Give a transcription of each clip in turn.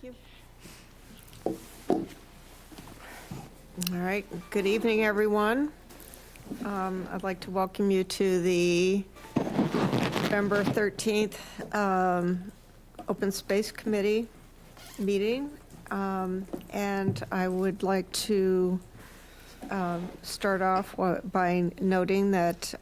you. All right, good evening, everyone. I'd like to welcome you to the November 13th Open Space Committee meeting. And I would like to start off by noting that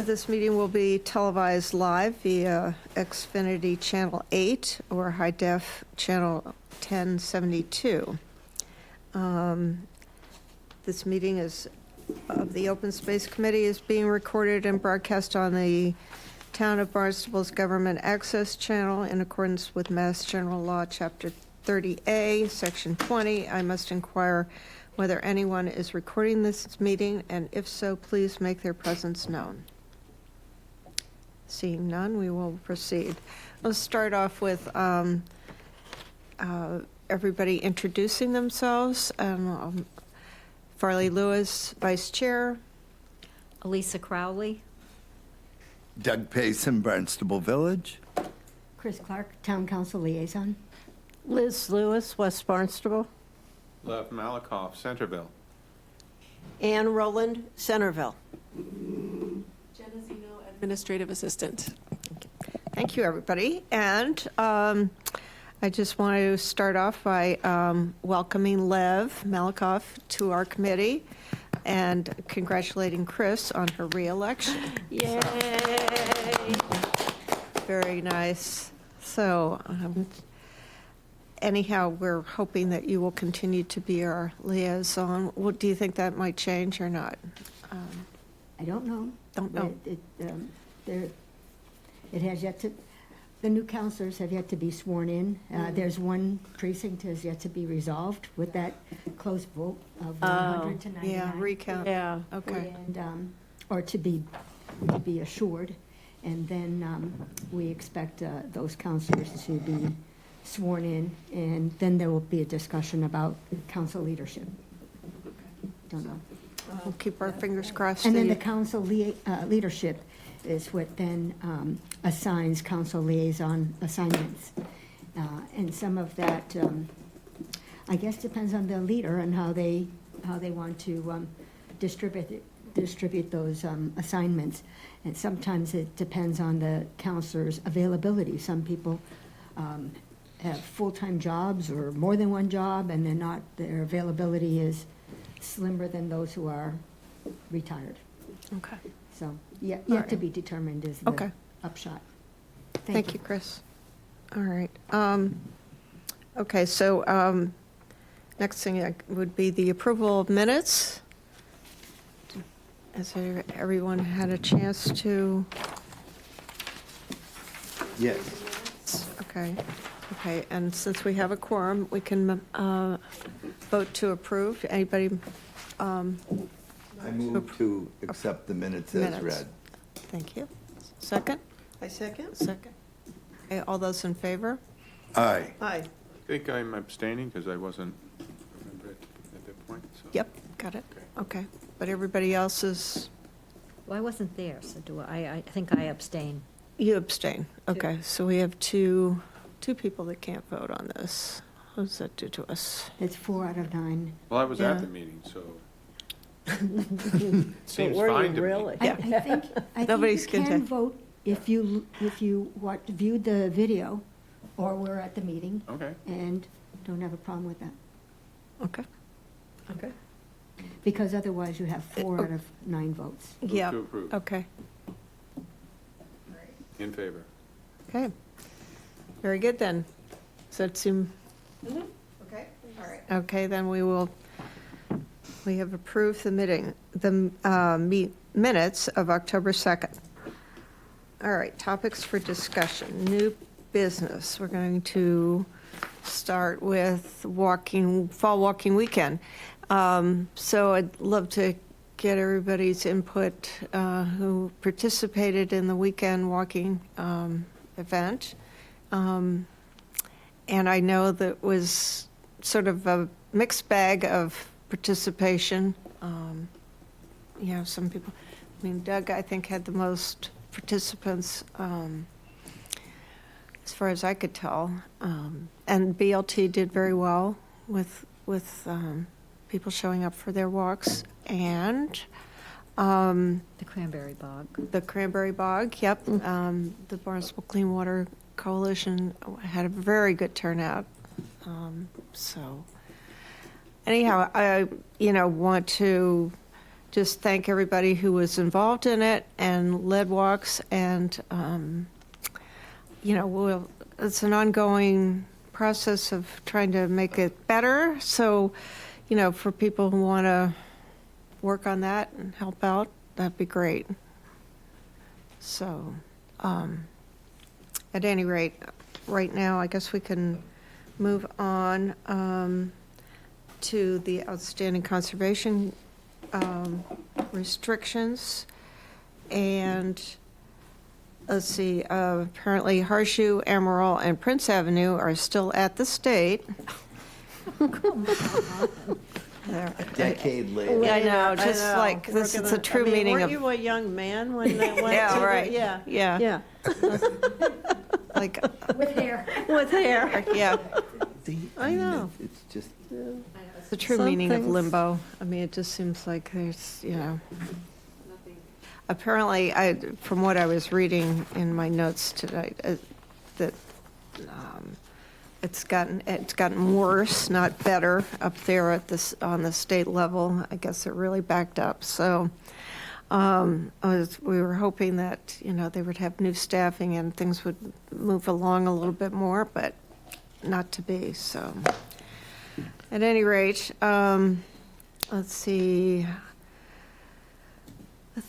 this meeting will be televised live via Xfinity Channel 8 or High Def Channel 1072. This meeting of the Open Space Committee is being recorded and broadcast on the Town of Barnstable's Government Access Channel in accordance with Mass General Law, Chapter 30A, Section 20. I must inquire whether anyone is recording this meeting, and if so, please make their presence known. Seeing none, we will proceed. Let's start off with everybody introducing themselves. Farley Lewis, Vice Chair. Elisa Crowley. Doug Payson, Barnstable Village. Chris Clark, Town Council Liaison. Liz Lewis, West Barnstable. Lev Malakoff, Centerville. Ann Rowland, Centerville. Jenna Zeno, Administrative Assistant. Thank you, everybody. And I just want to start off by welcoming Lev Malakoff to our committee and congratulating Chris on her reelection. Yay! Very nice. So anyhow, we're hoping that you will continue to be our liaison. What, do you think that might change or not? I don't know. Don't know. It has yet to, the new councilors have yet to be sworn in. There's one precinct has yet to be resolved with that close vote of 100 to 99. Yeah, recount. Yeah. Okay. And, or to be assured. And then we expect those councilors to be sworn in, and then there will be a discussion about council leadership. Don't know. We'll keep our fingers crossed. And then the council leadership is what then assigns council liaison assignments. And some of that, I guess, depends on the leader and how they want to distribute those assignments. And sometimes it depends on the councilor's availability. Some people have full-time jobs or more than one job, and their availability is slimmer than those who are retired. Okay. So yet right. to be determined is the Okay. upshot. Thank you, Chris. All right. Okay, so next thing would be the approval of minutes. Has everyone had a chance to? Yes. Okay. Okay, and since we have a quorum, we can vote to approve. Anybody? I move to accept the minutes as Minutes. read. Thank you. Second? I second. Second. Okay, all those in favor? Aye. Aye. I think I'm abstaining because I wasn't remember at that point. So. Yep, got it. Okay. Okay, but everybody else is, Well, I wasn't there, so I think I abstain. you abstain. Okay, so we have two people that can't vote on this. What does that do to us? It's 4 out of 9. Well, I was Yeah. at the meeting, so seems fine to me. I think Nobody's you can content. vote if you viewed the video or were at the meeting Okay. and don't have a problem with that. Okay. Okay. Because otherwise you have 4 out of 9 votes. Move Yeah, to approve. okay, In favor. okay. Very good then. Does that seem, Okay, all right. okay, then we have approved the minutes of October 2nd. All right, topics for discussion, new business. We're going to start with fall walking weekend. So I'd love to get everybody's input who participated in the weekend walking event. And I know that was sort of a mixed bag of participation. You know, some people, I mean, Doug, I think, had the most participants. as far as I could tell. And BLT did very well with people showing up for their walks. And The Cranberry Bog. the Cranberry Bog, yep. The Barnstable Clean Water Coalition had a very good turnout. So anyhow, I, want to just thank everybody who was involved in it and led walks. And, it's an ongoing process of trying to make it better. So, for people who want to work on that and help out, that'd be great. So, at any rate, right now, I guess we can move on to the outstanding conservation restrictions. And let's see, apparently Horseshoe, Emerald, and Prince Avenue are still at the state. There. A decade later. Yeah, I know, just like, this is a true meaning Weren't of, you a young man when they went Yeah, to the- right. Yeah. yeah, Yeah, like, With hair. with hair. yeah, I know. It's just, the true Some meaning of things- limbo. I mean, it just seems like there's, apparently, from what I was reading in my notes today, that it's gotten worse, not better, up there on the state level. I guess it really backed up. So we were hoping that they would have new staffing and things would move along a little bit more, but not to be. So at any rate, let's see.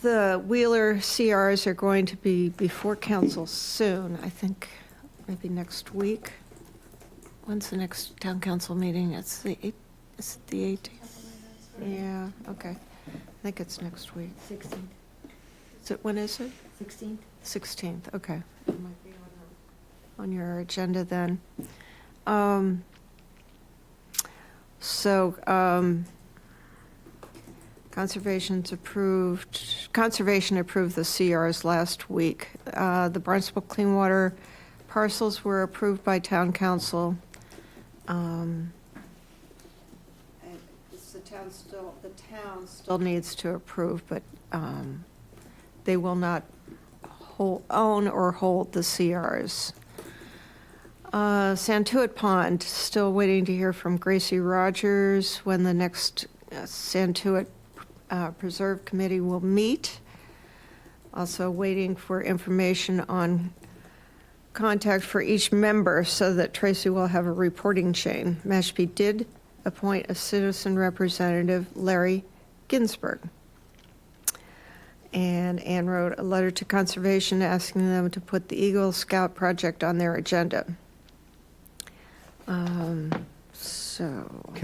The Wheeler CRs are going to be before council soon, I think maybe next week. When's the next town council meeting? Is it the 18th? Yeah, okay. I think it's next week. 16th. When is it? 16th. 16th, okay. It might be on your agenda then. Conservation approved the CRs last week. The Barnstable Clean Water parcels were approved by town council. The town still needs to approve, but they will not own or hold the CRs. Santuit Pond, still waiting to hear from Gracie Rogers when the next Santuit Preserve Committee will meet. Also waiting for information on contact for each member so that Tracy will have a reporting chain. Mashpee did appoint a citizen representative, Larry Ginsberg. And Ann wrote a letter to Conservation asking them to put the Eagle Scout project on their agenda. can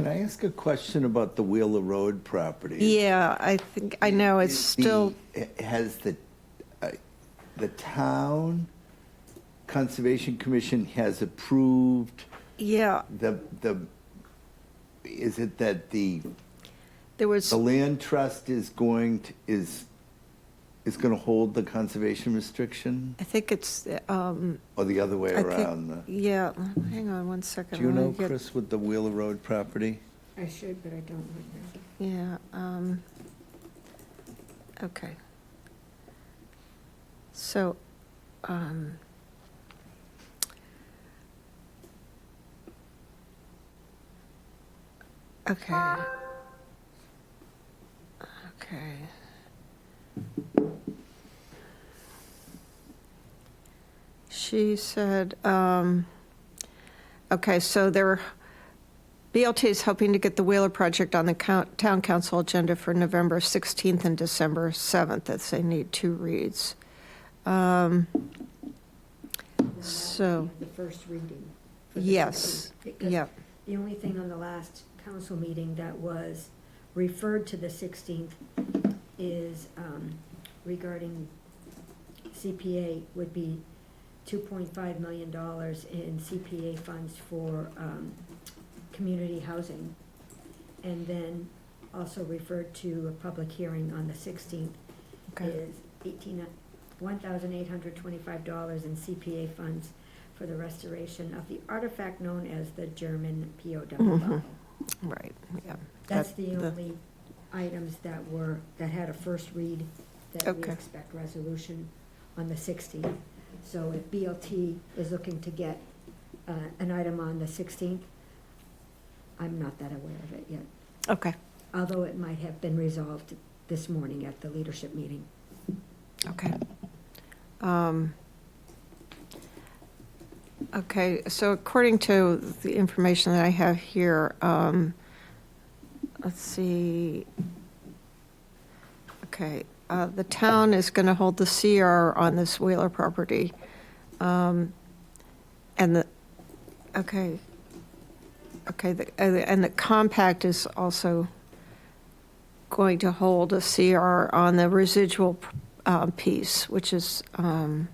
I ask a question about the Wheeler Road property? Yeah, I know, it's still, Has the town Conservation Commission has approved yeah, is it that the there was, land trust is going to hold the conservation restriction, I think it's, or the other way I think- around? yeah, hang on one second. Do you let me know, get- Chris, with the Wheeler Road property? I should, but I don't right now. Yeah, okay. So, okay. Okay. She said, okay, so BLT is hoping to get the Wheeler project on the town council agenda for November 16th and December 7th, as they need 2 reads. So, The first reading. for the yes, 16th, because yep, The only thing on the last council meeting that was referred to the 16th is regarding CPA would be $2.5 million in CPA funds for community housing. And then also referred to a public hearing on the 16th okay, is $1,825 in CPA funds for the restoration of the artifact known as the German POW Mhm. Bible. Right, yeah. That's That- the only items that had a first read that we Okay. expect resolution on the 16th. So if BLT is looking to get an item on the 16th, I'm not that aware of it yet, Okay, although it might have been resolved this morning at the leadership meeting. okay. Okay, so according to the information that I have here, let's see. Okay, the town is going to hold the CR on this Wheeler property. And the, okay, and the compact is also going to hold a CR on the residual piece, which is, I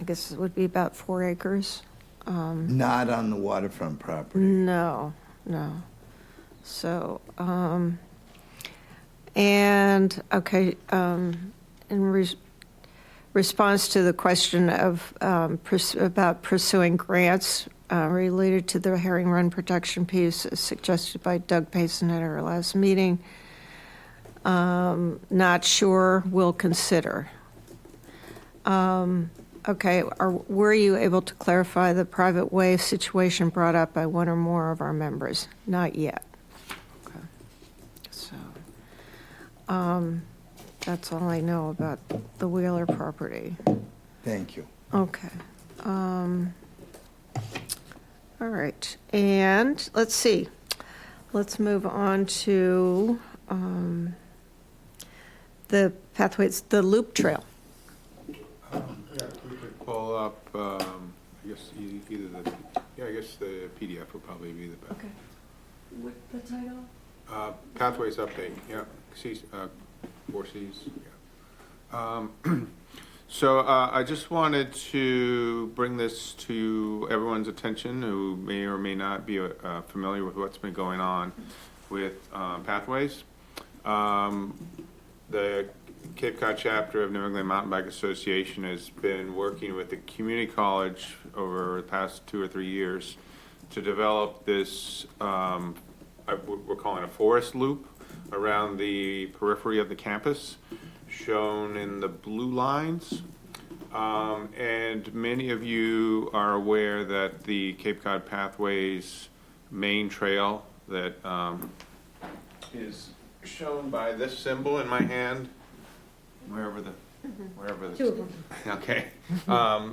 guess it would be about 4 acres. Not on the waterfront property. No. So, and, okay, in response to the question of, about pursuing grants related to the herring run protection piece as suggested by Doug Payson at our last meeting, not sure, will consider. Okay, were you able to clarify the private way situation brought up by one or more of our members? Not yet. Okay. So, that's all I know about the Wheeler property. Thank you. Okay. All right, and let's see. Let's move on to the pathways, the loop trail. Yeah, we could pull up, I guess either I guess the PDF would probably be the best. Okay. What the title? Pathways update, yeah, C's, 4Cs, yeah. So I just wanted to bring this to everyone's attention who may or may not be familiar with what's been going on with Pathways. The Cape Cod chapter of New England Mountain Bike Association has been working with the community college over the past 2 or 3 years to develop this, we're calling it a forest loop around the periphery of the campus, shown in the blue lines. And many of you are aware that the Cape Cod Pathways main trail that is shown by this symbol in my hand, wherever the Two of them. okay.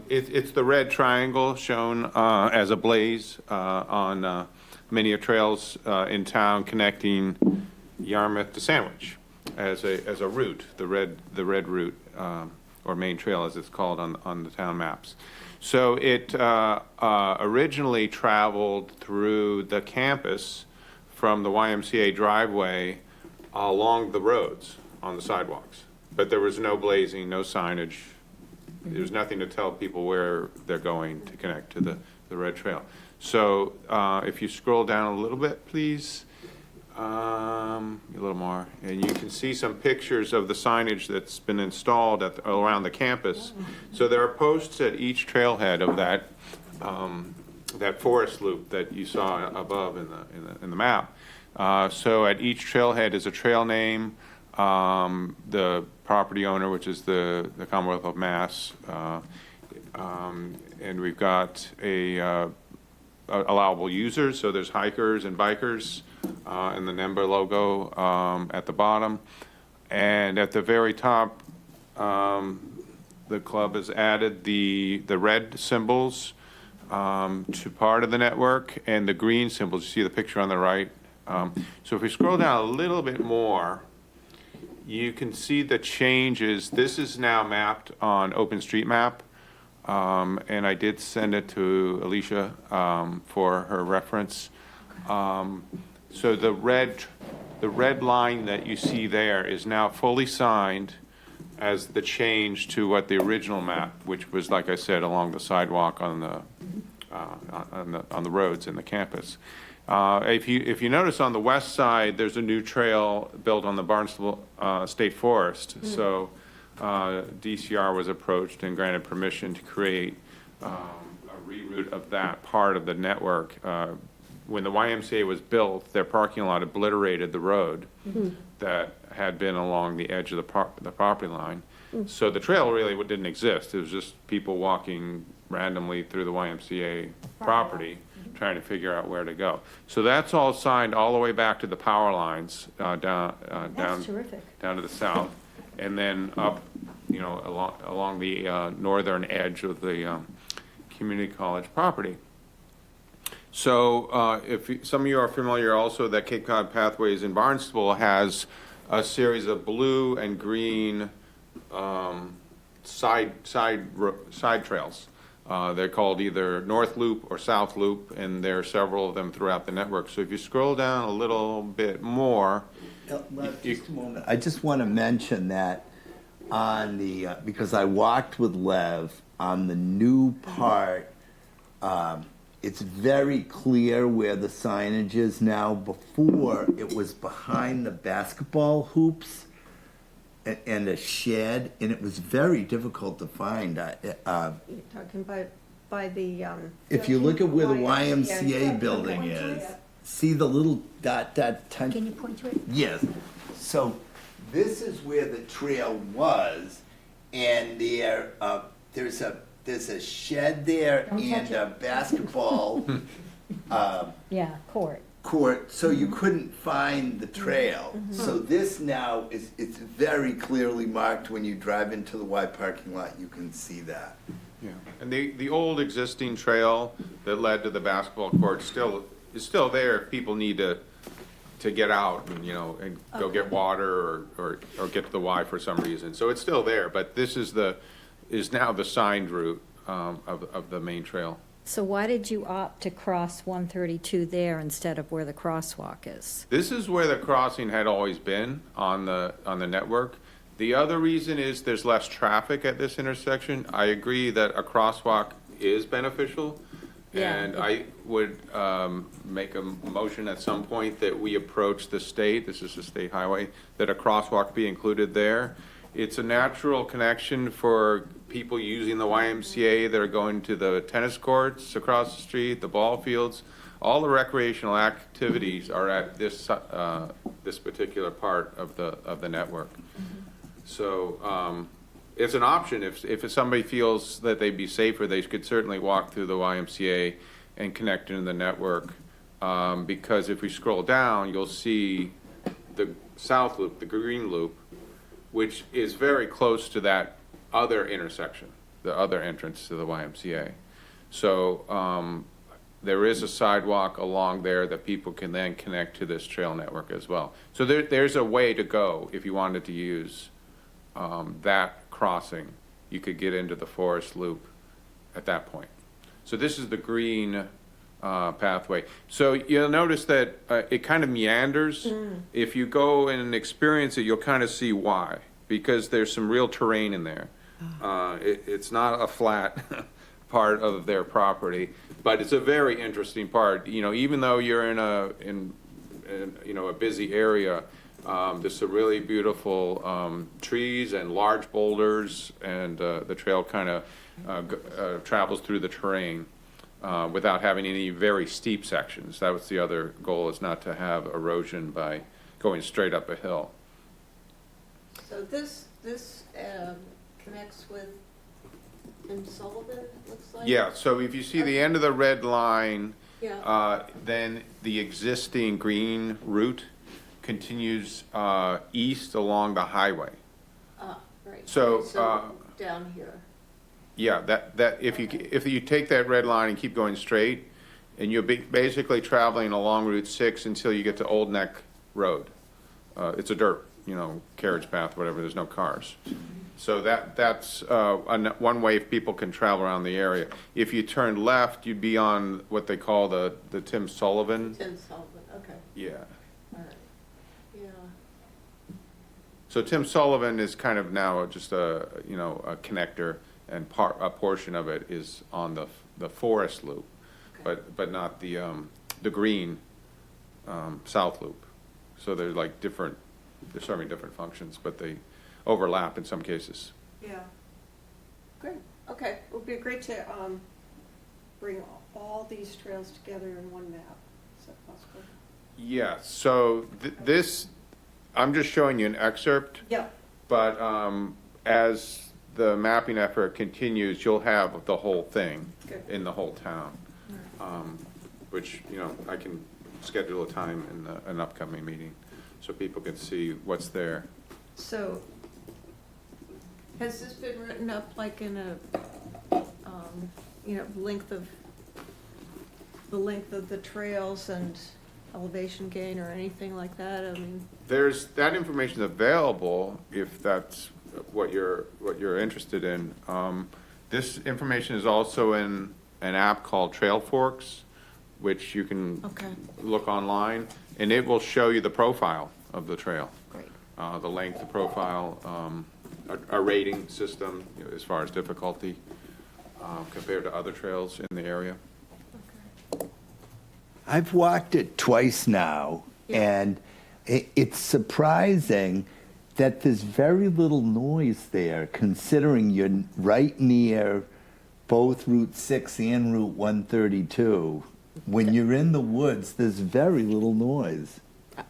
It's the red triangle shown as a blaze on many of trails in town connecting Yarmouth to Sandwich as a route, the red route, or main trail as it's called on the town maps. So it originally traveled through the campus from the YMCA driveway along the roads on the sidewalks. But there was no blazing, no signage. There was nothing to tell people where they're going to connect to the red trail. So if you scroll down a little bit, please, a little more, and you can see some pictures of the signage that's been installed around the campus. So there are posts at each trailhead of that forest loop that you saw above in the map. So at each trailhead is a trail name, the property owner, which is the Commonwealth of Mass, and we've got allowable users, so there's hikers and bikers, and the NEMBA logo at the bottom. And at the very top, the club has added the red symbols to part of the network, and the green symbols, you see the picture on the right. So if we scroll down a little bit more, you can see the changes. This is now mapped on OpenStreetMap, and I did send it to Alicia for her reference. So the red line that you see there is now fully signed as the change to what the original map, which was, like I said, along the sidewalk on the roads in the campus. If you notice on the west side, there's a new trail built on the Barnstable State Forest. So DCR was approached and granted permission to create a reroute of that part of the network. When the YMCA was built, their parking lot obliterated the road that had been along the edge of the property line. So the trail really didn't exist. It was just people walking randomly through the YMCA property, trying to figure out where to go. So that's all signed all the way back to the power lines, down terrific. down to the south, and then up, along the northern edge of the community college property. So some of you are familiar also that Cape Cod Pathways in Barnstable has a series of blue and green side trails. They're called either North Loop or South Loop, and there are several of them throughout the network. So if you scroll down a little bit more, Just a moment. I just want to mention that on the, because I walked with Lev on the new part, it's very clear where the signage is now. Before, it was behind the basketball hoops and a shed, and it was very difficult to find. You're talking by the. If you look at where the YMCA YMCA building is, see the little dot. Can you point to it? Yes. So this is where the trail was, and there's a shed there Don't touch and a basketball Yeah, court. court, so you couldn't find the trail. So this now it's very clearly marked when you drive into the Y parking lot. You can see that. yeah, and the old existing trail that led to the basketball court is still there if people need to get out and, and go get water or get to the Y for some reason. So it's still there, but this is now the signed route of the main trail. So why did you opt to cross 132 there instead of where the crosswalk is? This is where the crossing had always been on the network. The other reason is there's less traffic at this intersection. I agree that a crosswalk is beneficial. Yeah. And I would make a motion at some point that we approach the state, this is a state highway, that a crosswalk be included there. It's a natural connection for people using the YMCA that are going to the tennis courts across the street, the ball fields. All the recreational activities are at this particular part of the network. So it's an option. If somebody feels that they'd be safer, they could certainly walk through the YMCA and connect into the network. Because if we scroll down, you'll see the South Loop, the green loop, which is very close to that other intersection, the other entrance to the YMCA. So there is a sidewalk along there that people can then connect to this trail network as well. So there's a way to go if you wanted to use that crossing. You could get into the forest loop at that point. So this is the green pathway. So you'll notice that it kind of meanders. If you go and experience it, you'll kind of see why, because there's some real terrain in there. It's not a flat part of their property, but it's a very interesting part. Even though you're in a busy area, there's some really beautiful trees and large boulders, and the trail kind of travels through the terrain without having any very steep sections. That was the other goal, is not to have erosion by going straight up a hill. So this connects with Sullivan, it looks like? Yeah, so if you see the end of the red line, Yeah. then the existing green route continues east along the highway. Right. So, down here. Yeah, that if you take that red line and keep going straight, and you're basically traveling along Route 6 until you get to Old Neck Road. It's a dirt, carriage path, whatever. There's no cars. So that's one way people can travel around the area. If you turn left, you'd be on what they call the Tim Sullivan. Tim Sullivan, okay, Yeah. all right, yeah. So Tim Sullivan is kind of now just a connector, and a portion of it is on the forest loop, Okay. but not the green south loop. So they're like different. They're serving different functions, but they overlap in some cases. Yeah. Great, okay, it would be great to bring all these trails together in one map. Is that possible? Yeah, so this, I'm just showing you an excerpt, Yeah. but as the mapping effort continues, you'll have the whole thing Good. in the whole town. Which, you know, I can schedule a time in an upcoming meeting so people can see what's there. So, has this been written up like in a, the length of the trails and elevation gain or anything like that? I mean, That information available if that's what you're interested in. This information is also in an app called Trail Forks, which you can Okay. look online, and it will show you the profile of the trail. great. The length, the profile, a rating system, you know, as far as difficulty, compared to other trails in the area. I've walked it twice now, and it's surprising that there's very little noise there, considering you're right near both Route 6 and Route 132. When you're in the woods, there's very little noise.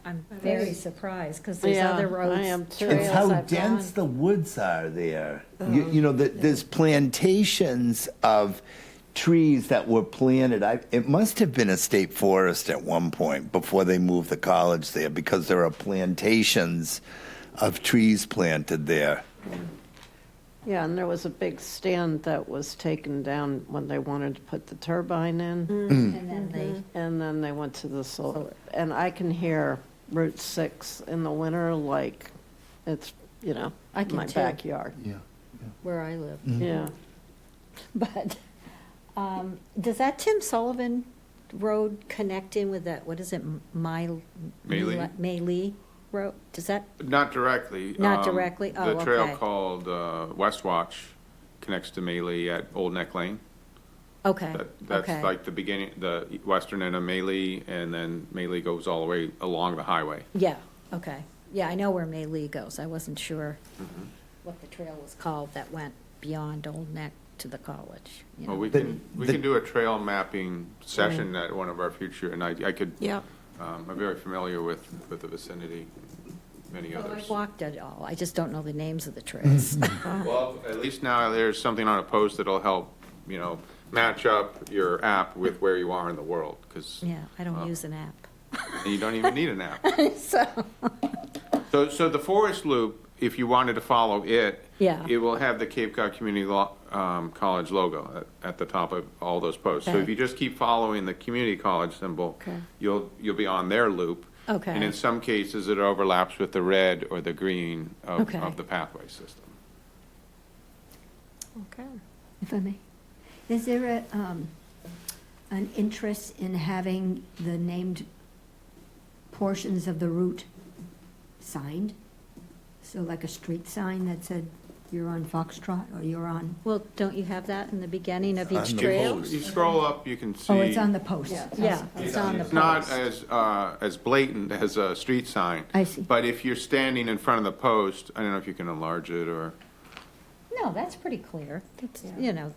I'm very surprised, because there's other roads. I am too. It's how I've dense gone. the woods are there. There's plantations of trees that were planted. It must have been a state forest at one point before they moved the college there, because there are plantations of trees planted there. Yeah, and there was a big stand that was taken down when they wanted to put the turbine in, And then and then they went to the solar. And I can hear Route 6 in the winter like it's, I can my too. backyard. Yeah. where I live. Yeah. But, does that Tim Sullivan Road connect in with that, what is it, Maylee? Maylee Road? Does that, Not directly. Not directly? Oh, The trail okay. called West Watch connects to Maylee at Old Neck Lane. okay, That's okay. like the beginning, the western end of Maylee, and then Maylee goes all the way along the highway. Yeah, okay. Yeah, I know where Maylee goes. I wasn't sure Mm-hmm. what the trail was called that went beyond Old Neck to the college. you Well, know. we can do a trail mapping session at one of our future, and I could, Yeah. I'm very familiar with the vicinity, many Well, others. I've walked it all. I just don't know the names of the trails. Well, at least now there's something on a post that'll help, match up your app with where you are in the world, because Yeah, I don't use an app. you don't even need an app. So, So the forest loop, if you wanted to follow it, Yeah. it will have the Cape Cod Community College logo at the top of all those posts. So Okay. if you just keep following the community college symbol, Okay. you'll be on their loop. Okay. And in some cases, it overlaps with the red or the green Okay. of the pathway system. Okay. If I may, is there an interest in having the named portions of the route signed? So like a street sign that said, you're on Foxtrot, or you're on, well, don't you have that in the beginning of each On the trail? post. You scroll up, you can see. oh, it's on the post? Yeah, it's on the It's not post. as blatant as a street sign. I see. But if you're standing in front of the post, I don't know if you can enlarge it or. No, that's pretty clear. It's,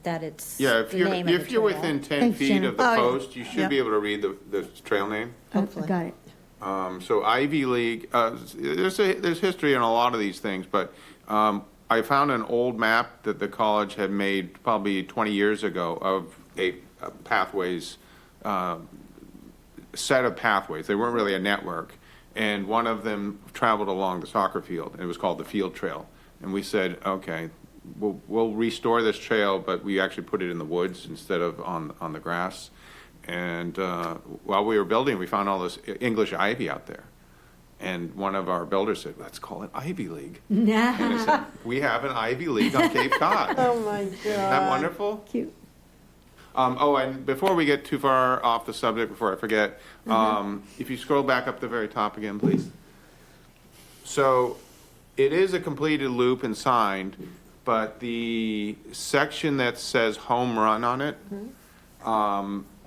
that it's Yeah, if the you're, name of the if you're trail. within 10 Thanks, feet Jenna. of the Oh, yeah. post, you Yeah. should be able to read the trail name. I got it. So Ivy League, there's history in a lot of these things, but I found an old map that the college had made probably 20 years ago of a pathways, set of pathways. They weren't really a network. And one of them traveled along the soccer field, and it was called the Field Trail. And we said, okay, we'll restore this trail, but we actually put it in the woods instead of on the grass. And while we were building, we found all this English ivy out there. And one of our builders said, let's call it Ivy League. And I said, we have an Ivy League on Cape Cod. Oh, my Isn't that wonderful? Cute. And before we get too far off the subject, before I forget, if you scroll back up the very top again, please. So it is a completed loop and signed, but the section that says home run on it,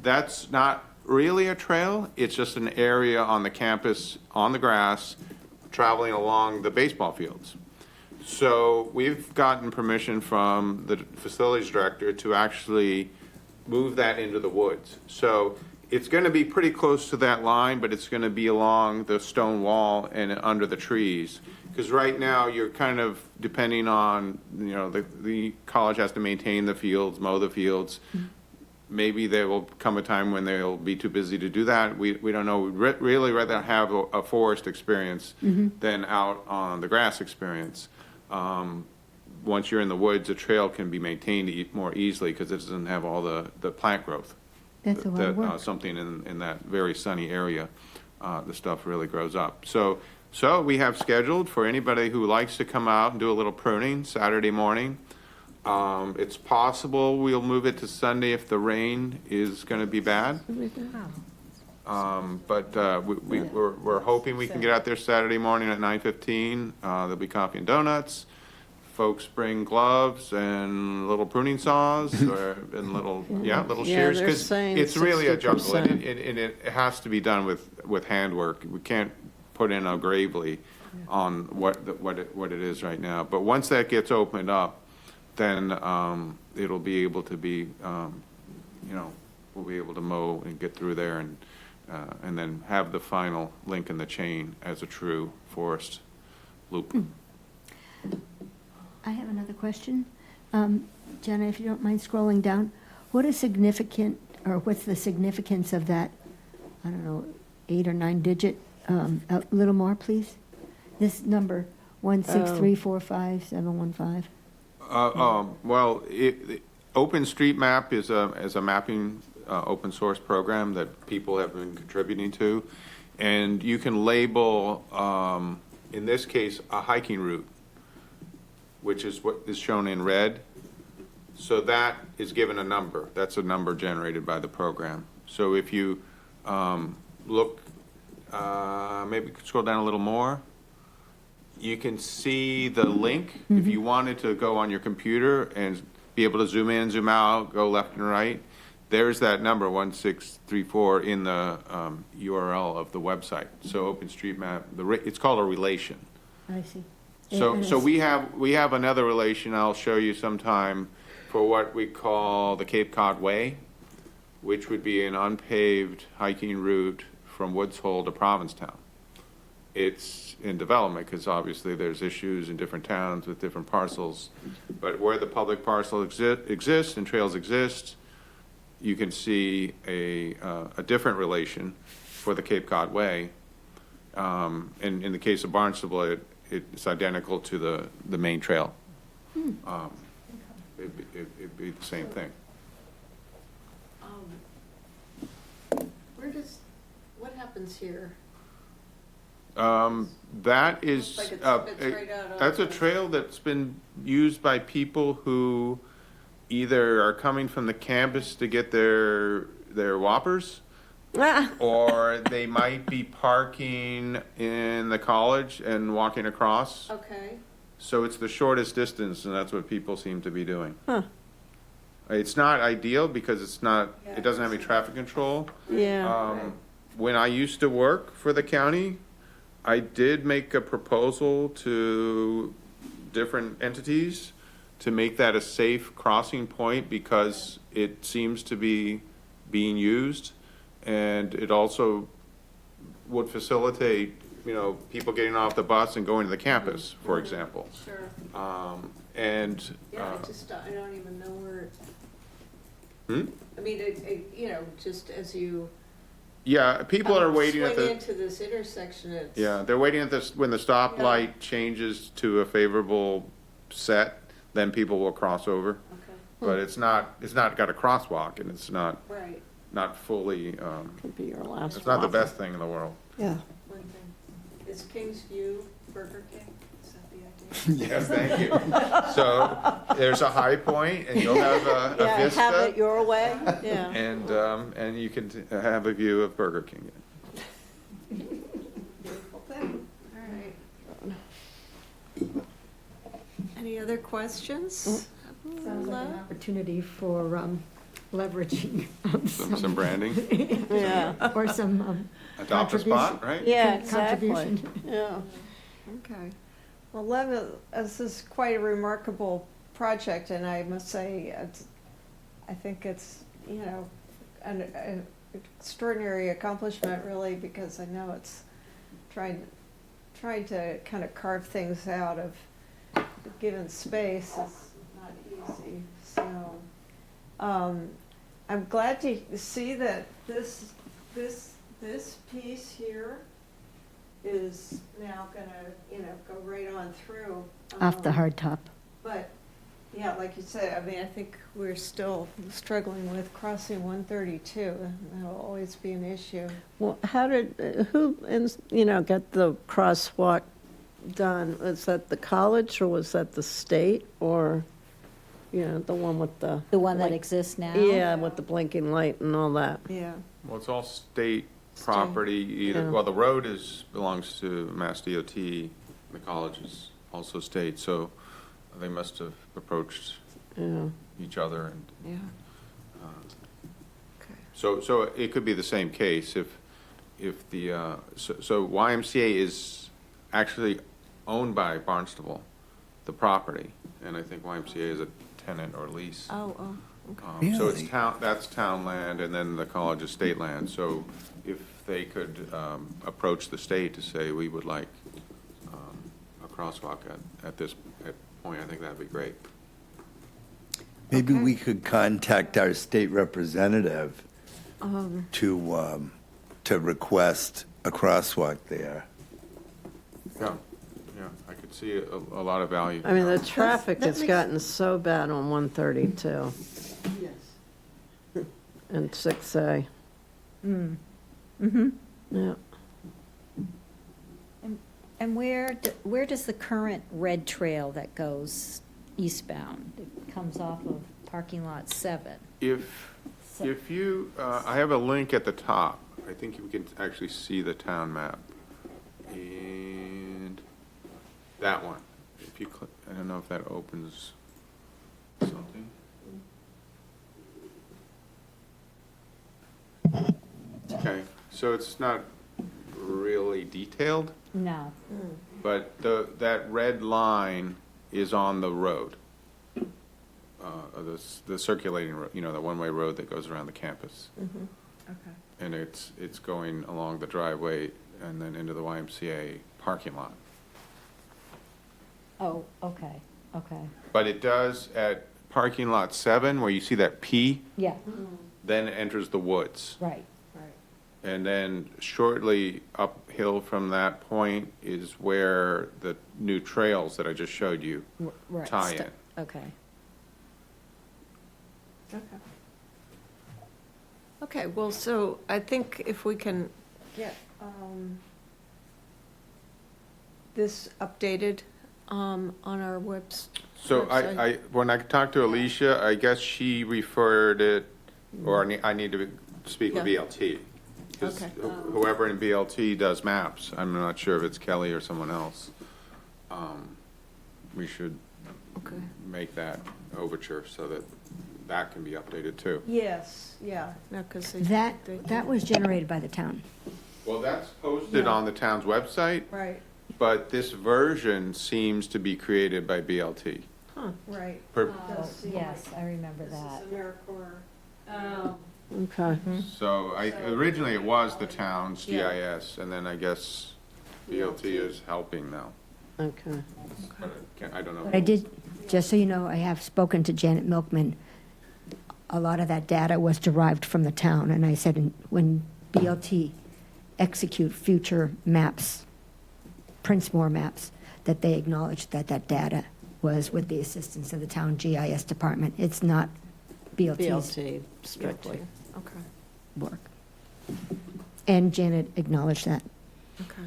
that's not really a trail. It's just an area on the campus, on the grass, traveling along the baseball fields. So we've gotten permission from the facilities director to actually move that into the woods. So it's going to be pretty close to that line, but it's going to be along the stone wall and under the trees. Because right now, you're kind of depending on, the college has to maintain the fields, mow the fields. Maybe there will come a time when they'll be too busy to do that. We don't know. We'd really rather have a forest experience than out on the grass experience. Once you're in the woods, a trail can be maintained more easily because it doesn't have all the plant growth. That's a lot of work. Something in that very sunny area, the stuff really grows up. So we have scheduled for anybody who likes to come out and do a little pruning Saturday morning. It's possible we'll move it to Sunday if the rain is going to be bad. But we're hoping we can get out there Saturday morning at 9:15. There'll be coffee and donuts. Folks bring gloves and little pruning saws and little shears. they're 'Cause saying it's really a jungle, 60%. and it has to be done with handwork. We can't put in a gravely on what it is right now. But once that gets opened up, then it'll be able to be, we'll be able to mow and get through there and then have the final link in the chain as a true forest loop. I have another question. Jenna, if you don't mind scrolling down, what's the significance of that, I don't know, 8 or 9 digit, a little more, please? This number, 16345-715. Well, OpenStreetMap is a mapping open source program that people have been contributing to, and you can label, in this case, a hiking route, which is what is shown in red. So that is given a number. That's a number generated by the program. So if you look, maybe scroll down a little more, you can see the link. If you wanted to go on your computer and be able to zoom in, zoom out, go left and right, there's that number, 1634, in the URL of the website. So OpenStreetMap, it's called a relation. I see. So we have another relation I'll show you sometime for what we call the Cape Cod Way, which would be an unpaved hiking route from Woods Hole to Provincetown. It's in development because obviously there's issues in different towns with different parcels, but where the public parcel exists and trails exist, you can see a different relation for the Cape Cod Way. And in the case of Barnstable, it's identical to the main trail. It'd be the same thing. What happens here? That is, Looks like it spits right out that's a onto- trail that's been used by people who either are coming from the campus to get their whoppers, or they might be parking in the college and walking across. Okay. So it's the shortest distance, and that's what people seem to be doing. It's not ideal because it doesn't have any traffic control. Yeah. When I used to work for the county, I did make a proposal to different entities to make that a safe crossing point because it seems to be being used, and it also would facilitate, people getting off the bus and going to the campus, for example. Sure. And Yeah, I don't even know where. Hmm? I mean, just as you. yeah, people are waiting at Swing the. into this intersection, it's. Yeah, they're waiting at this, when the stoplight changes to a favorable set, then people will cross over. Okay, But it's not got a crosswalk, and it's not right. fully, Could be your last. it's not the whopper. best thing in the world. Yeah. One thing. Is King's View Burger King? Is that the idea? Yes, thank you. So there's a high point, and you'll have a Yeah, have vista, it your way, yeah. and you can have a view of Burger King. Beautiful thing, all right. Any other questions? Sounds like an opportunity for leveraging Some branding, Yeah, or some adopt a spot, right? yeah, exactly, Contribution. yeah. Okay. Well, this is quite a remarkable project, and I must say, I think it's an extraordinary accomplishment, really, because I know it's trying to kind of carve things out of given space is not easy. So, I'm glad to see that this piece here is now gonna, go right on through. Off the hard top. But, yeah, like you said, I mean, I think we're still struggling with crossing 132. That'll always be an issue. Well, who, got the crosswalk done? Was that the college or was that the state or, the one with the? The one that like- exists now? Yeah, with the blinking light and all that. Yeah. Well, it's all state property, either, Yeah. well, the road belongs to Mass DOT, the college is also state, so they must have approached Yeah. each other and, Yeah. Okay. so it could be the same case if the, so YMCA is actually owned by Barnstable, the property, and I think YMCA is a tenant or lease. Oh, So it's Really? that's town land, and then the college is state land. So if they could approach the state to say, we would like a crosswalk at this point, I think that'd be great. Maybe Okay. we could contact our state representative to request a crosswalk there. Yeah, yeah, I could see a lot of value. I mean, the traffic that has makes- gotten so bad on 132 Yes. and 6A. Mm-hmm. Yeah. And where does the current red trail that goes eastbound, it comes off of parking lot 7? If you, I have a link at the top. I think you can actually see the town map. And that one, if you click, I don't know if that opens something. Okay, so it's not really detailed, No. but that red line is on the road. The circulating road, the one-way road that goes around the campus. okay. And it's going along the driveway and then into the YMCA parking lot. Oh, okay, okay. But it does at parking lot 7, where you see that P, Yeah, then it enters the woods. right. And then shortly uphill from that point is where the new trails that I just showed you Right. tie in. Okay. Okay. Okay, well, so I think if we can get this updated on our website. So when I talked to Alicia, I guess she referred it, or I need to speak with Yeah. BLT. Because Okay. whoever in BLT does maps, I'm not sure if it's Kelly or someone else. We should Okay. make that overture so that that can be updated too. Yes, yeah, no, because That was generated by the town. Well, that's posted on the town's website, Right, but this version seems to be created by BLT. right. Per- Oh, Does seem yes, like I remember that. This is AmeriCorps. Oh. Okay. So originally it was the town's Yeah. GIS, and then I guess BLT is helping now. Okay. But I don't know. But I did, just so you know, I have spoken to Janet Milkman. A lot of that data was derived from the town, and I said, when BLT execute future maps, Princemoor maps, that they acknowledge that that data was with the assistance of the town GIS department. It's not BLT's BLT strictly. Okay, work. And Janet acknowledged that. okay.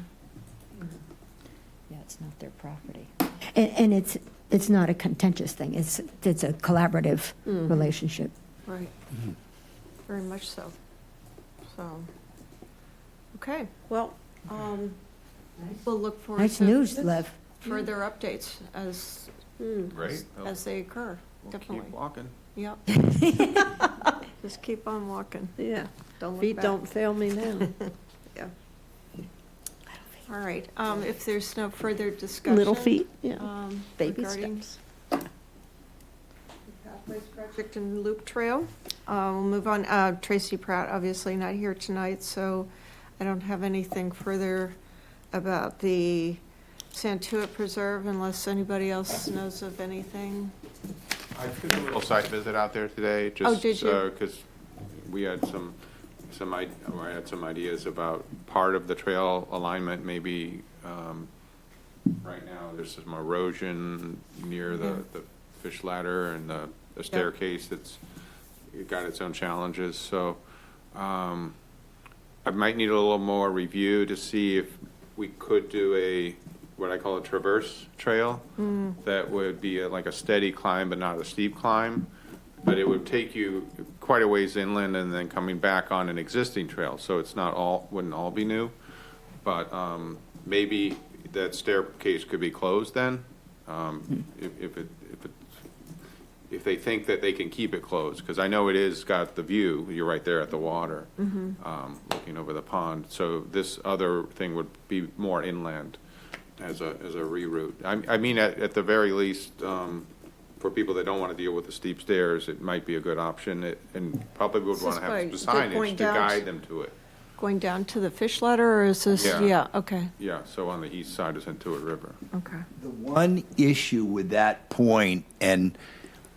Yeah, it's not their property. And it's not a contentious thing. It's a collaborative relationship. Right. Very much so. So, okay, well, we'll look forward to. Nice news, Lev. Further updates as Great. they occur, We'll definitely. keep walking. Yep. Just keep on walking. Yeah. Don't look Feet back. don't fail me now. Yeah. All right, if there's no further discussion. Little feet, yeah. um, Baby regarding- steps. We've got Place project and Loop Trail. We'll move on. Tracy Pratt, obviously not here tonight, so I don't have anything further about the Santuit Preserve unless anybody else knows of anything. I took a little site visit out there today, just. Oh, did you? Because we had I had some ideas about part of the trail alignment, maybe, right now, there's some erosion near the fish ladder and the staircase that's got its own challenges, so, I might need a little more review to see if we could do what I call a traverse trail. That would be like a steady climb, but not a steep climb. But it would take you quite a ways inland and then coming back on an existing trail. So it's wouldn't all be new. But maybe that staircase could be closed then. If they think that they can keep it closed, because I know it is got the view, you're right there at the water, looking over the pond. So this other thing would be more inland as a reroute. I mean, at the very least, for people that don't want to deal with the steep stairs, it might be a good option, and probably would Is want to this have by some signage going to down guide them to it. Going down to the fish ladder, or is this, Yeah. yeah, okay, Yeah, so on the east side of Santuit River. okay. The one issue with that point, and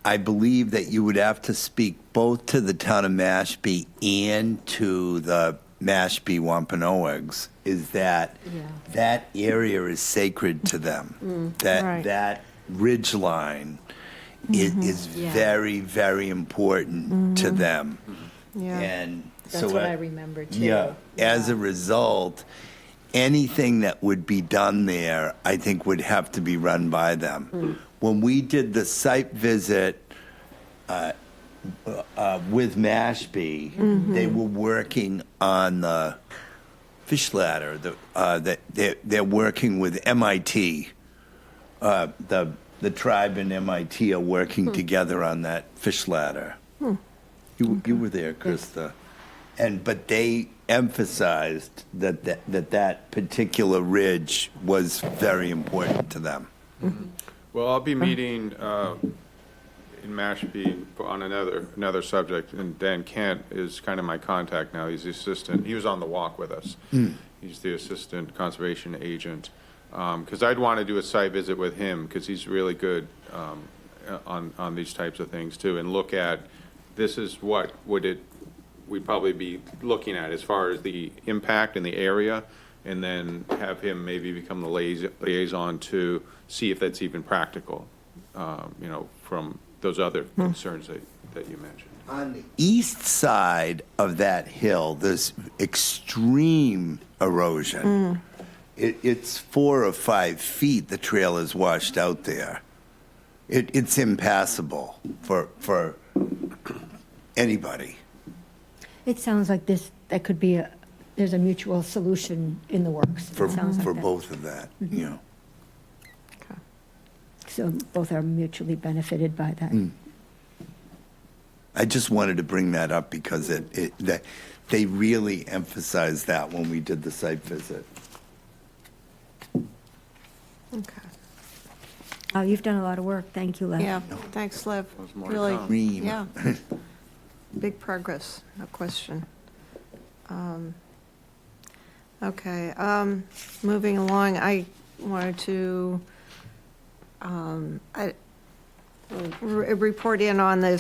I believe that you would have to speak both to the town of Mashpee and to the Mashpee Wampanoags, is that that area is sacred to them. Right. That ridge line is Yeah. very, very important to them. Yeah, And That's so what I remember too. yeah, as a result, anything that would be done there, I think would have to be run by them. When we did the site visit with Mashpee, they were working on the fish ladder. They're working with MIT. The tribe and MIT are working together on that fish ladder. You were there, Krista. But they emphasized that particular ridge was very important to them. Well, I'll be meeting in Mashpee on another subject, and Dan Kent is kind of my contact now. He's the assistant. He was on the walk with us. He's the assistant conservation agent. Because I'd want to do a site visit with him, because he's really good on these types of things too, and look at, this is what we'd probably be looking at as far as the impact in the area, and then have him maybe become the liaison to see if that's even practical, from those other concerns that you mentioned. On the east side of that hill, there's extreme erosion. It's 4 or 5 feet the trail is washed out there. It's impassable for anybody. It sounds like that could be there's a mutual solution in the works. It For sounds like that. both of that, you know. So both are mutually benefited by that. I just wanted to bring that up because they really emphasized that when we did the site visit. okay. Oh, you've done a lot of work. Thank you, Lev. Yeah, thanks, Liv. There's more to Really, come. Cream. yeah. Big progress, no question. Okay, moving along, I wanted to report in on the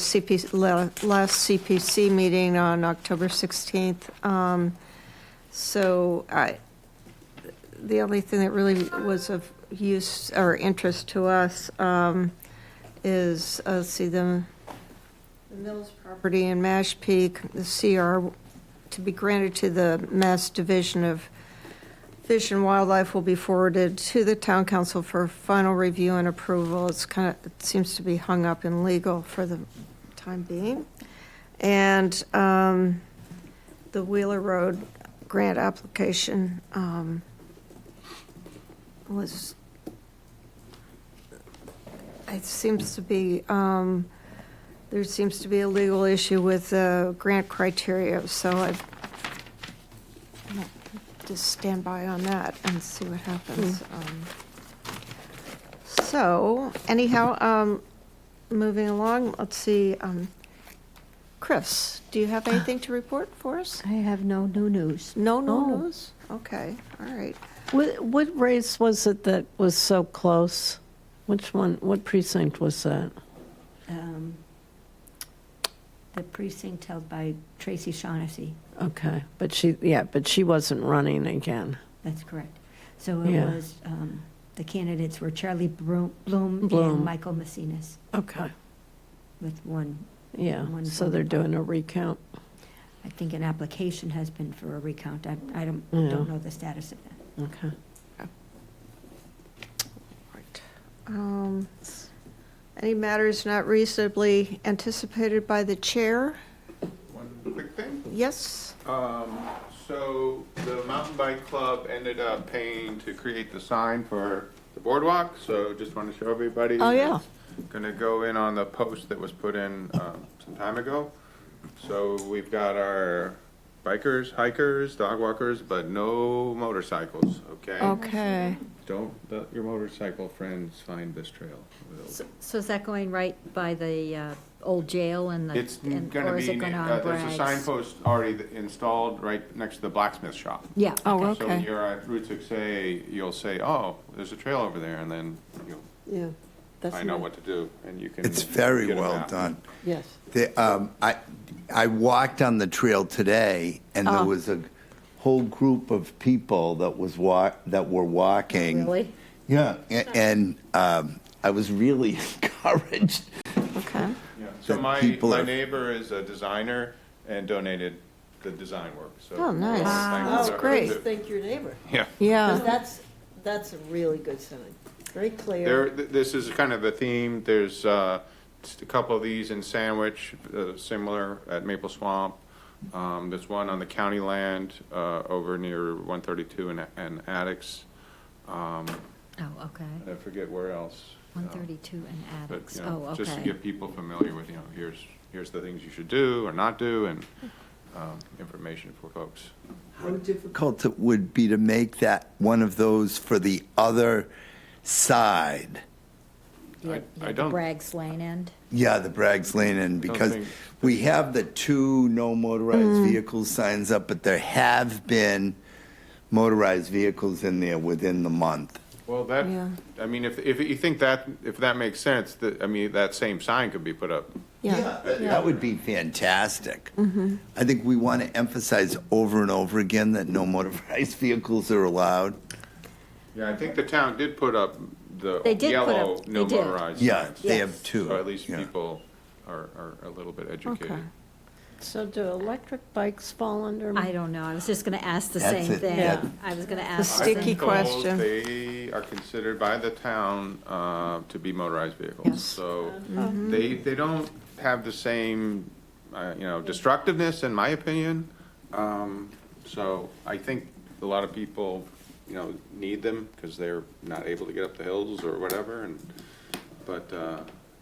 last CPC meeting on October 16th. So the only thing that really was of use or interest to us is, the Mills property in Mashpee, the CR to be granted to the Mass Division of Fish and Wildlife will be forwarded to the town council for final review and approval. It seems to be hung up in legal for the time being. And the Wheeler Road grant application it seems to be, there seems to be a legal issue with the grant criteria, so I just stand by on that and see what happens. So anyhow, moving along, let's see, Chris, do you have anything to report for us? I have no new news. No Oh. news? Okay, all right. What race was it that was so close? Which one, what precinct was that? The precinct held by Tracy Shaughnessy. Okay, but she wasn't running again. That's correct. So it Yeah. was, the candidates were Charlie Bloom Bloom. and Michael Messinas Okay, with one. yeah, One so vote. they're doing a recount. I think an application has been for a recount. I don't Yeah. know the status of that. Okay. Right. Any matters not reasonably anticipated by the chair? One quick thing. Yes? So the mountain bike club ended up paying to create the sign for the boardwalk, so just want to show everybody. Oh, yeah. It's gonna go in on the post that was put in, some time ago. So we've got our bikers, hikers, dog walkers, but no motorcycles, okay? Okay. Don't let your motorcycle friends find this trail. So is that going right by the old jail and the, It's gonna or is be, it going on there's a Bragg's? signpost already installed right next to the blacksmith shop. Yeah. Oh, So when okay. you're at Route 6A, you'll say, oh, there's a trail over there, and then you'll Yeah. That's find out nice. what to do, and you can. It's very get a well map. done. Yes. I walked on the trail today, and there was a whole group of people that were walking. Really? Yeah, and I was really encouraged. Okay. Yeah. So that my people are- neighbor is a designer and donated the design work, so. Oh, nice. thanks That's to her. great. Thank your neighbor. Yeah. Yeah. That's a really good sign. Very clear. This is kind of a theme. There's just a couple of these in Sandwich, similar at Maple Swamp. There's one on the county land over near 132 and Addicts. Oh, okay. I forget where else. 132 and But, Addicts. you know, Oh, just to okay. get people familiar with, here's the things you should do or not do, and information for folks. How difficult it would be to make that one of those for the other side. Yeah, I the don't- Bragg's Lane end. Yeah, the Bragg's Lane, and because think- we have the 2 no motorized vehicles signs up, but there have been motorized vehicles in there within the month. Well, Yeah. I mean, if you think if that makes sense, that same sign could be put up. Yeah. That would be fantastic. I think we want to emphasize over and over again that no motorized vehicles are allowed. Yeah, I think the town did put up the They did put yellow up- no they did. motorized Yeah, signs. they Yes. have 2. So at least yeah. people are a little bit educated. Okay. So do electric bikes fall under? I don't know. I was just going to ask the That's same it, thing. yeah. I was going to The ask. sticky I've been told question. They are considered by the town to be motorized vehicles. Yes. So they don't have the same, destructiveness, in my opinion. So I think a lot of people, need them because they're not able to get up the hills or whatever. But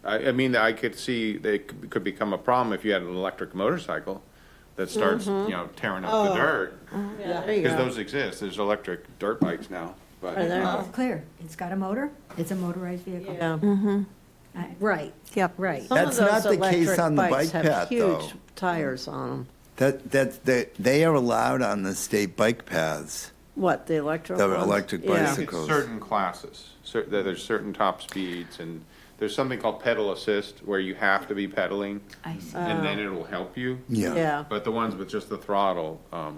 I mean, I could see they could become a problem if you had an electric motorcycle that starts, tearing up the dirt. Yeah, there you Because go. those exist. There's electric dirt bikes now, but. Are there? It's clear. It's got a motor. It's a motorized vehicle. Yeah. Right, Yep. right. Some of That's not those the case electric on the bikes bike have path, though. Huge tires on them. They are allowed on the state bike paths. What, the electric The ones? electric Yeah. I think bicycles. it's certain classes. There's certain top speeds, and there's something called pedal assist, where you have to be pedaling, I see. and then it'll help you. Yeah. Yeah, But the ones with just the throttle, I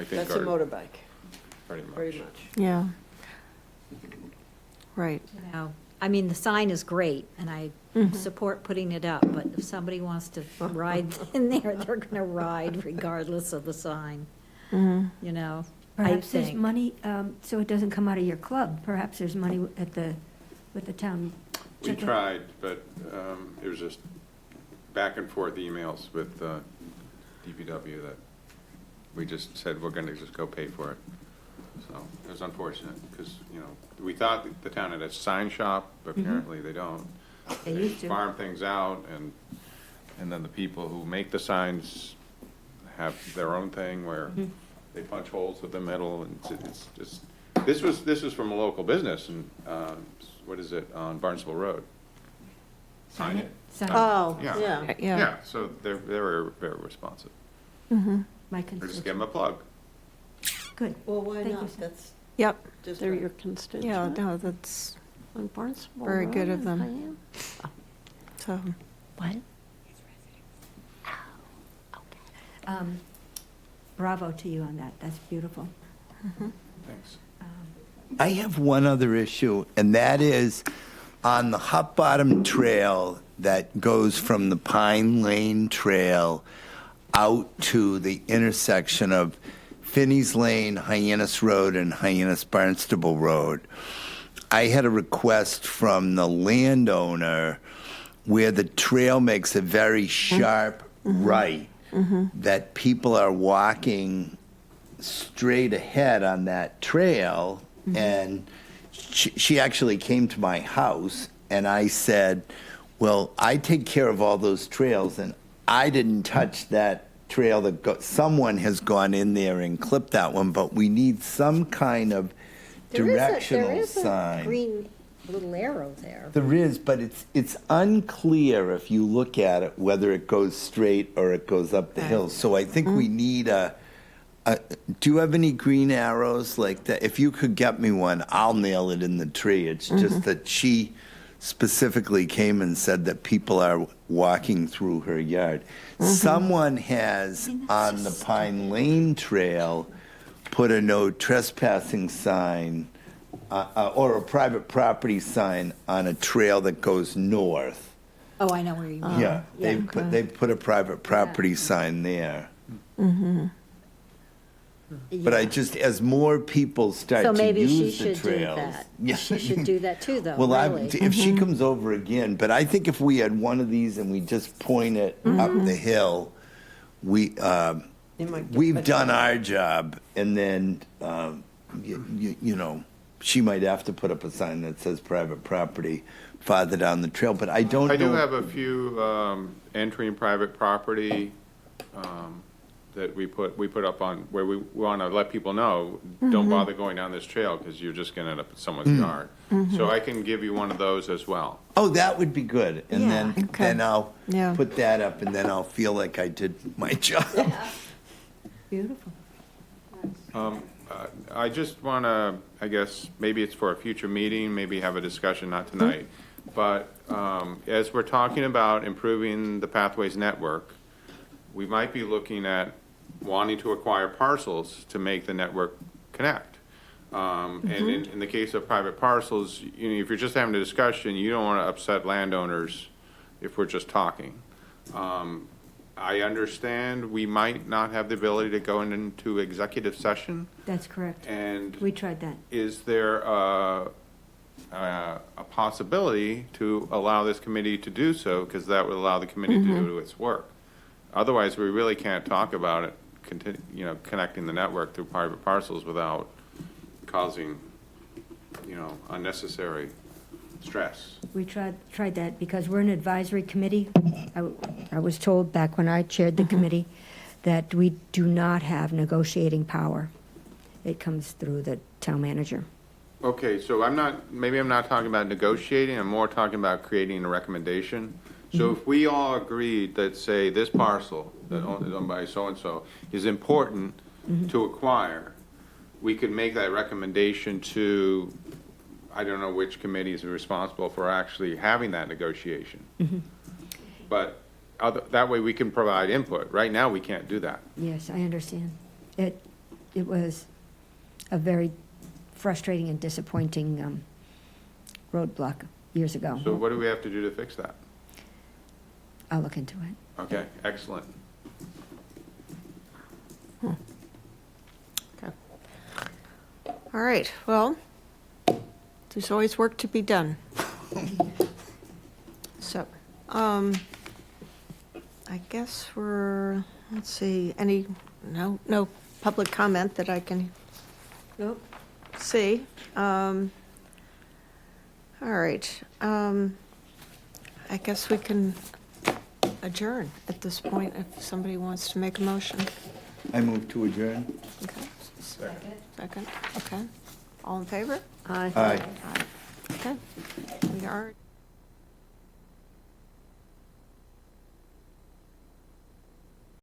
think that's a are motorbike, pretty much. pretty much. Yeah. Right. Now, I mean, the sign is great, and I support putting it up, but if somebody wants to ride in there, they're going to ride regardless of the sign, you know? I Perhaps there's think. money, so it doesn't come out of your club. Perhaps there's money with the town. We Check it. tried, but it was just back and forth emails with DPW that we just said, we're gonna just go pay for it. So it was unfortunate, because, we thought the town had a sign shop, but apparently they don't. They used to. Farm things out, and then the people who make the signs have their own thing where they punch holes with the metal, and it's just, this was from a local business, and, what is it, on Barnstable Road. sign it. Sign it. Oh, Yeah. yeah. Yeah, so they're very, very responsive. My Or just constituents. give them a plug. Good. Well, why Thank you, not? sir. That's Yep, just They're- your yeah, constituent. no, that's, On Barnstable very Road good of in them. Hyannis? so, What? Bravo to you on that. That's beautiful. Thanks. I have one other issue, and that is on the Hot Bottom Trail that goes from the Pine Lane Trail out to the intersection of Finney's Lane, Hyannis Road, and Hyannis Barnstable Road. I had a request from the landowner where the trail makes a very sharp right, that people are walking straight ahead on that trail. And she actually came to my house, and I said, well, I take care of all those trails, and I didn't touch that trail that someone has gone in there and clipped that one, but we need some kind of directional sign. green little arrow there. There is, but it's unclear if you look at it whether it goes straight or it goes up the hill. So I think we need do you have any green arrows like that? If you could get me one, I'll nail it in the tree. It's just that she specifically came and said that people are walking through her yard. Someone has on the Pine Lane Trail put a no trespassing sign or a private property sign on a trail that goes north. Oh, I know where you mean. Yeah, they put a private property sign there. But I just, as more people start So to maybe she use the should do trails. that. Yeah. She should do that too, though, Well, really. if she comes over again, but I think if we had one of these and we just point it up the hill, You might get we've better- done our job, and then, you know, she might have to put up a sign that says private property farther down the trail, but I don't know. I do have a few entering private property that we put up on, where we want to let people know, don't bother going down this trail, because you're just going to end up in someone's yard. So I can give you one of those as well. Oh, that would be good, and Yeah. then I'll Yeah. put that up, and then I'll feel like I did my job. Beautiful. I just want to, I guess, maybe it's for a future meeting, maybe have a discussion, not tonight. But as we're talking about improving the Pathways Network, we might be looking at wanting to acquire parcels to make the network connect. And in the case of private parcels, you know, if you're just having a discussion, you don't want to upset landowners if we're just talking. I understand we might not have the ability to go into executive session, That's correct. and We tried that. is there a possibility to allow this committee to do so, because that would allow the committee to do its work? Otherwise, we really can't talk about it, you know, connecting the network through private parcels without causing, you know, unnecessary stress. We tried that because we're an advisory committee. I was told back when I chaired the committee that we do not have negotiating power. It comes through the town manager. Okay, so maybe I'm not talking about negotiating, I'm more talking about creating a recommendation. So if we all agreed that, say, this parcel that is owned by so-and-so is important to acquire, we could make that recommendation to, I don't know which committees are responsible for actually having that negotiation. But that way we can provide input. Right now, we can't do that. Yes, I understand. It was a very frustrating and disappointing roadblock years ago. So what do we have to do to fix that? I'll look into it. Okay, excellent. Okay. All right, well, there's always work to be done. So, I guess let's see, no public comment that I can Nope. see. All right, I guess we can adjourn at this point if somebody wants to make a motion. I move to adjourn. Okay. Second, okay. All in favor? Aye. Aye. Aye. Okay, we are.